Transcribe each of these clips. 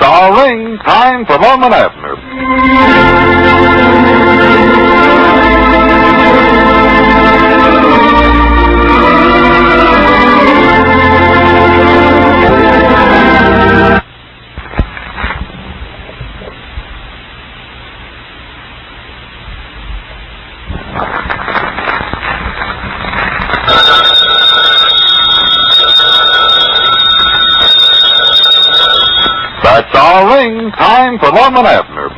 our ring. Time for Lum and Abner. That's our ring. Time for Lum and Abner.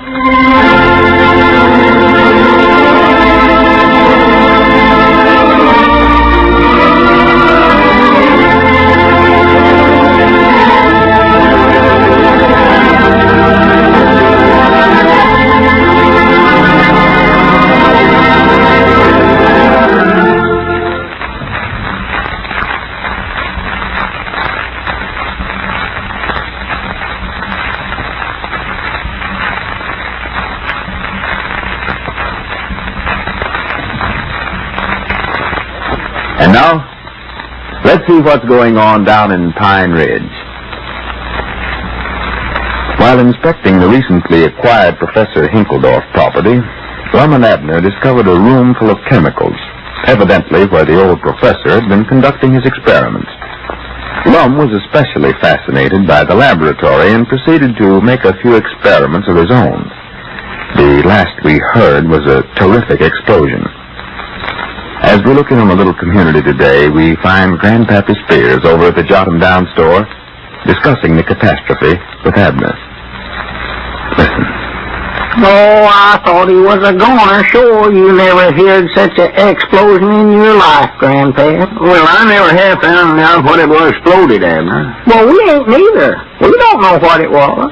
And now, let's see what's going on down in Pine Ridge. While inspecting the recently acquired Professor Hinkledorf property, Lum and Abner discovered a room full of chemicals, evidently where the old professor had been conducting his experiments. Lum was especially fascinated by the laboratory and proceeded to make a few experiments of his own. The last we heard was a terrific explosion. As we're looking on the little community today, we find Grandpappy Spears over at the Jot'em Down store discussing the catastrophe with Abner. Listen. Oh, I thought he was a goner. Sure, you never heard such an explosion in your life, Grandpa. Well, I never have found out what it was exploded, Abner. Well, we ain't neither. We don't know what it was.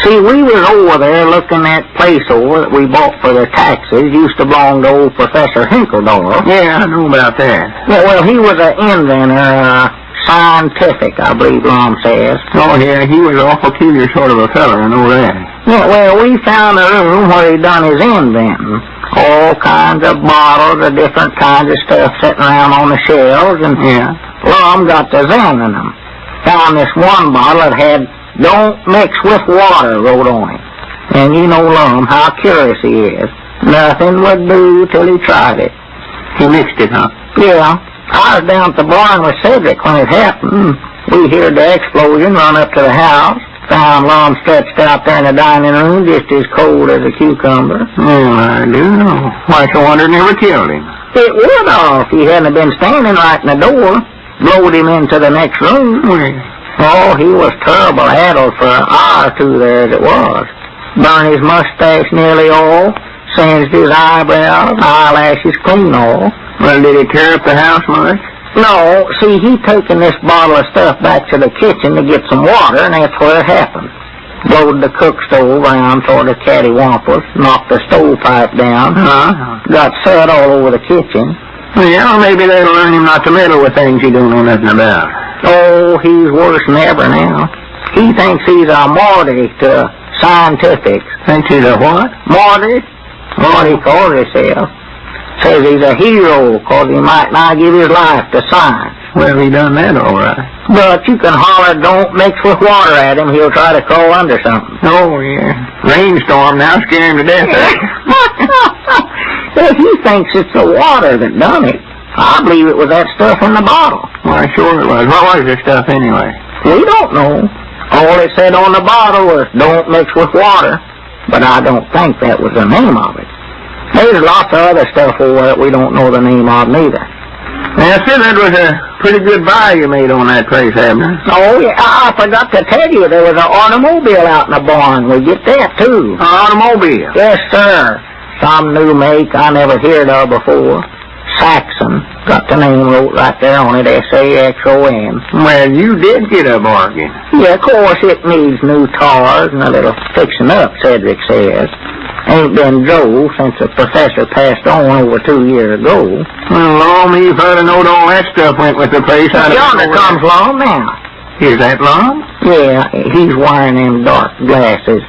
See, we was over there looking at place over that we bought for the taxes. Used to belong to old Professor Hinkledorf. Yeah, I know about that. Yeah, well, he was an inventor, scientific, I believe Lum says. Oh, yeah, he was an awful peculiar sort of a feller, I know that. Yeah, well, we found a room where he done his inventing. All kinds of bottles of different kinds of stuff sitting around on the shelves, and Lum got the zen in them. Found this one bottle that had "Don't mix with water" wrote on it. And you know Lum, how curious he is. Nothing would do till he tried it. He mixed it, huh? Yeah. I was down at the barn with Cedric when it happened. We heard the explosion, run up to the house. Found Lum stretched out there in the dining room just as cold as a cucumber. Oh, I do know. Why, so wonder it never killed him. It would have if he hadn't been standing right in the door. Blowed him into the next room. Oh, he was terrible addled for an hour or two there as it was. Burned his mustache nearly all, singed his eyebrows, eyelashes clean all. Well, did he tear up the house much? No, see, he taken this bottle of stuff back to the kitchen to get some water, and that's where it happened. Blowed the cook stove around toward the cattywampus, knocked the stovepipe down, got sud all over the kitchen. Well, yeah, maybe that'll learn him not to meddle with things he don't know nothing about. Oh, he's worse than ever now. He thinks he's a martyr to scientifics. Thinks he's a what? Martyr? What he calls himself. Says he's a hero because he might not give his life to science. Well, he done that all right. But you can holler "Don't mix with water" at him, he'll try to crawl under something. Oh, yeah. Rainstorm now scare him to death. Well, he thinks it's the water that done it. I believe it was that stuff in the bottle. Why, sure it was. What was the stuff anyway? We don't know. All it said on the bottle was "Don't mix with water." But I don't think that was the name of it. There's lots of other stuff over it we don't know the name of neither. Now, see, that was a pretty good buy you made on that place, Abner. Oh, yeah, I forgot to tell you, there was an automobile out in the barn. We get that, too. An automobile? Yes, sir. Some new make I never heard of before. Saxon. Got the name wrote right there on it, S-A-X-O-N. Well, you did get a bargain. Yeah, of course, it needs new tires and a little fixing up, Cedric says. Ain't been drove since the professor passed on over 2 years ago. Well, Lum, if I'd have known all that stuff went with the place, I'd have... Yonder comes Lum now. Is that Lum? Yeah, he's wearing them dark glasses.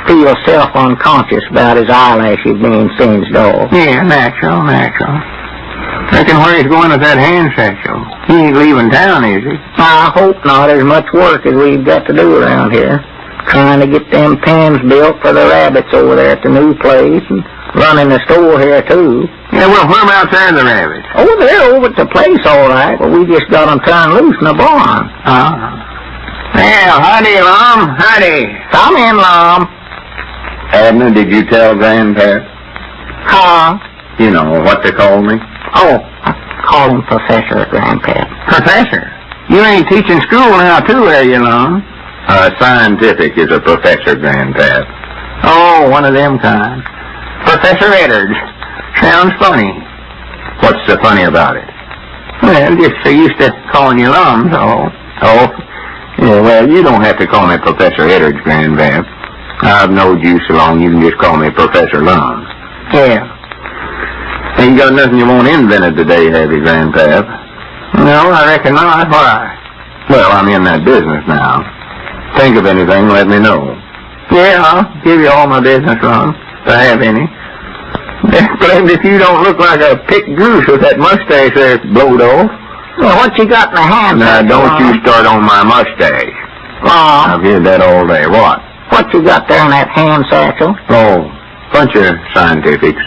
Feels self-unconscious about his eyelashes being singed off. Yeah, natural. Reckon where he's going with that hand satchel. He ain't leaving town, is he? I hope not. As much work as we've got to do around here. trying to get them pens built for the rabbits over there at the new place, and running the store here, too. Yeah, well, whereabouts are the rabbits? Oh, they're over at the place, all right, but we just got them turned loose in the barn. Well, howdy, Lum. Howdy. Come in, Lum. Abner, did you tell Grandpap? Huh? You know, what they call me? Oh, I call him Professor, Grandpap. Professor? You ain't teaching school now, too, are you, Lum? Scientific is a professor, Grandpap. Oh, one of them kind. Professor Eddard. Sounds funny. What's so funny about it? Well, just so used to calling you Lum, so. Oh? Yeah, well, you don't have to call me Professor Eddard, Grandpap. I've knowed you so long you can just call me Professor Lum. Yeah. Ain't got nothing you want invented today, have you, Grandpap? No, I reckon not. Why? Well, I'm in that business now. Think of anything, let me know. Yeah, I'll give you all my business, Lum, if I have any. Blamed if you don't look like a picked goose with that mustache there blowed off. Well, what you got in the hand? Now, don't you start on my mustache. I've heard that all day. What? What you got there in that hand satchel? Oh, bunch of scientifics.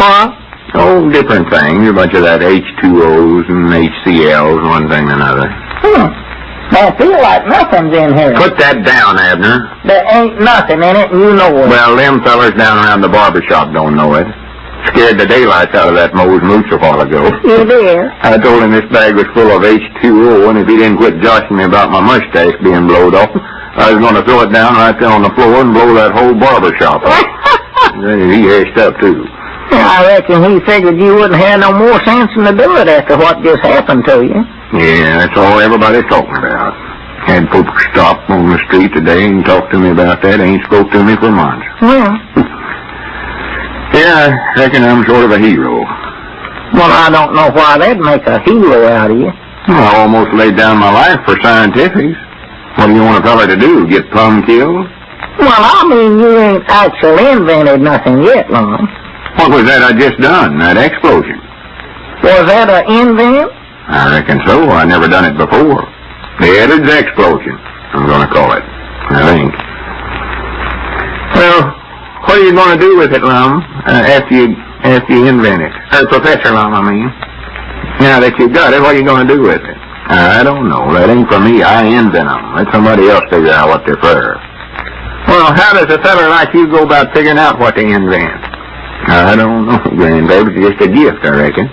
What? Oh, different things. A bunch of that H2Os and HCLs, one thing and another. Don't feel like nothing's in here. Put that down, Abner. There ain't nothing in it, and you know it. Well, them fellers down around the barber shop don't know it. Scared the daylights out of that Mose Mooch a while ago. You did? I told him this bag was full of H2O, and if he didn't quit joshing me about my mustache being blowed off, I was going to throw it down right there on the floor and blow that whole barber shop off. He hashed up, too. I reckon he figured you wouldn't have no more sense than to do it after what just happened to you. Yeah, that's all everybody's talking about. Had folks stop on the street today and talk to me about that. Ain't spoke to me for months. Well. Yeah, I reckon I'm sort of a hero. Well, I don't know why they'd make a hero out of you. I almost laid down my life for scientifics. What do you want a fella to do, get plumb killed? Well, I mean, you ain't actually invented nothing yet, Lum. What was that I just done, that explosion? Was that an invent? I reckon so. I never done it before. The Eddard's explosion, I'm going to call it. I think. Well, what are you going to do with it, Lum, after you invent it? Professor Lum, I mean. Now that you've got it, what are you going to do with it? I don't know. That ain't for me. I invent them. Let somebody else figure out what they're for. Well, how does a feller like you go about figuring out what they invent? I don't know, Grandbaby. It's just a gift, I reckon.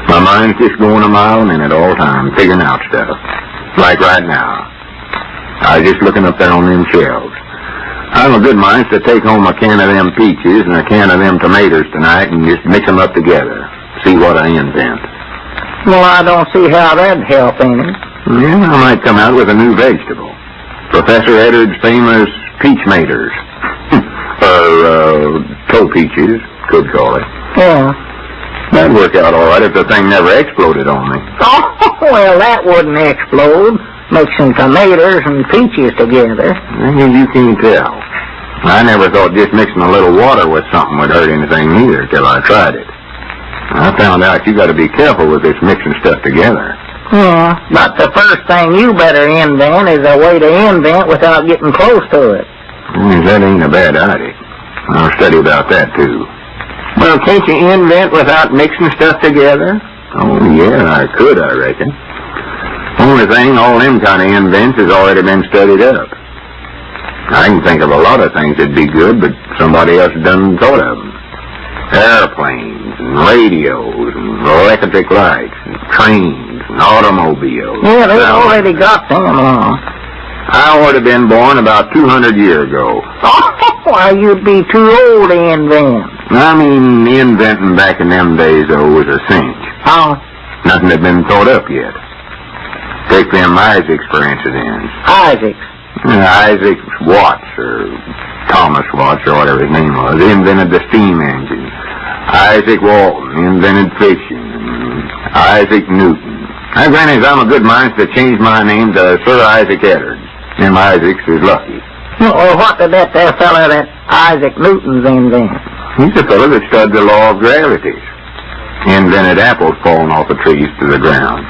My mind's just going a mile a minute all the time, figuring out stuff. Like right now. I was just looking up there on them shelves. I'm a good mind to take home a can of them peaches and a can of them tomatoes tonight and just mix them up together. See what I invent. Well, I don't see how that'd help any. Yeah, I might come out with a new vegetable. Professor Eddard's famous peach maters. Or, toe peaches, could call it. Yeah. That'd work out all right if the thing never exploded on me. Oh, well, that wouldn't explode. Mixing tomatoes and peaches together. You can't tell. I never thought just mixing a little water with something would hurt anything either till I tried it. I found out you got to be careful with this mixing stuff together. Yeah, but the first thing you better invent is a way to invent without getting close to it. That ain't a bad idea. I'll study about that, too. Well, can't you invent without mixing stuff together? Oh, yeah, I could, I reckon. Only thing, all them kind of invents has already been studied up. I can think of a lot of things that'd be good, but somebody else done thought of them. Airplanes, and radios, and electric lights, and trains, and automobiles. Yeah, they've already got them along. I would have been born about 200 years ago. Oh, why, you'd be too old to invent. I mean, inventing back in them days, though, was a cinch. Oh. Nothing had been thought up yet. Take them Isaacs, for instance. Isaacs? Isaac Watts, or Thomas Watts, or whatever his name was, invented the steam engine. Isaac Walton invented fiction. Isaac Newton. Now, granted, I'm a good mind to change my name to Sir Isaac Eddard. Them Isaacs is lucky. Well, what did that there fella that Isaac Newton's invent? He's a fellow that studied the law of gravity. Invented apples falling off the trees to the ground.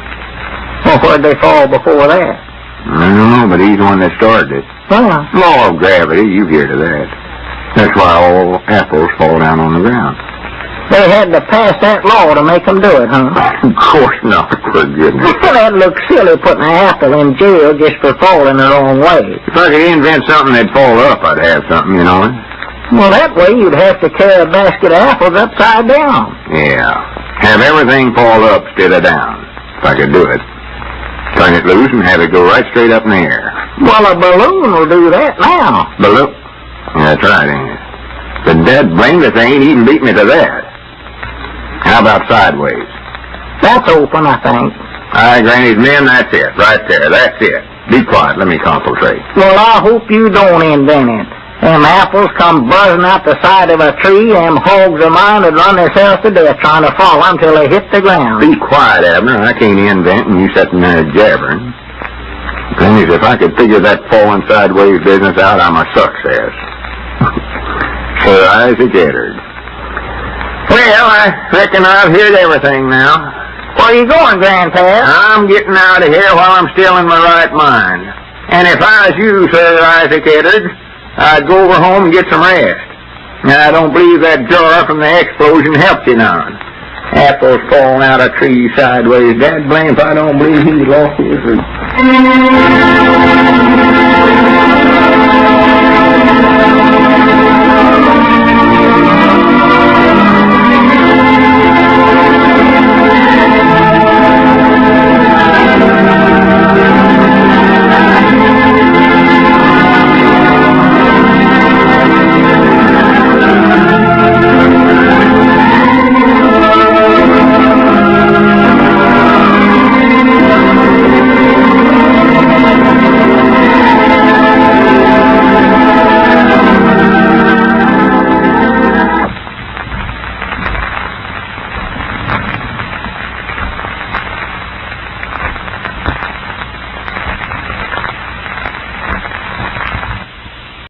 Well, where'd they fall before that? I don't know, but he's the one that started it. Well, Law of gravity, you've heard of that. That's why all apples fall down on the ground. they had to pass that law to make them do it, huh? Of course not, for goodness. That looks silly putting an apple in jail just for falling the wrong way. If I could invent something that'd fall up, I'd have something, you know. Well, that way you'd have to carry a basket of apples upside down. Yeah. Have everything fall up instead of down, if I could do it. Turn it loose and have it go right straight up in the air. Well, a balloon will do that now. Balloon? That's right, ain't it? But dad blamed it, they ain't even beat me to that. How about sideways? That's open, I think. All right, Granny's men, that's it. Right there, that's it. Be quiet, let me concentrate. Well, I hope you don't invent it. Them apples come buzzing out the side of a tree, them hogs of mine would run themselves to death trying to follow them till they hit the ground. Be quiet, Abner. I can't invent and you sitting there jabbering. Granny's, if I could figure that falling sideways business out, I'm a success. Sir Isaac Eddard. Well, I reckon I've heard everything now. Where you going, Grandpa? I'm getting out of here while I'm still in my right mind. And if I was you, Sir Isaac Eddard, I'd go over home and get some rest. Now, I don't believe that jar from the explosion helped you none. Apples falling out of trees sideways. Dad blame if I don't believe he lost his roots.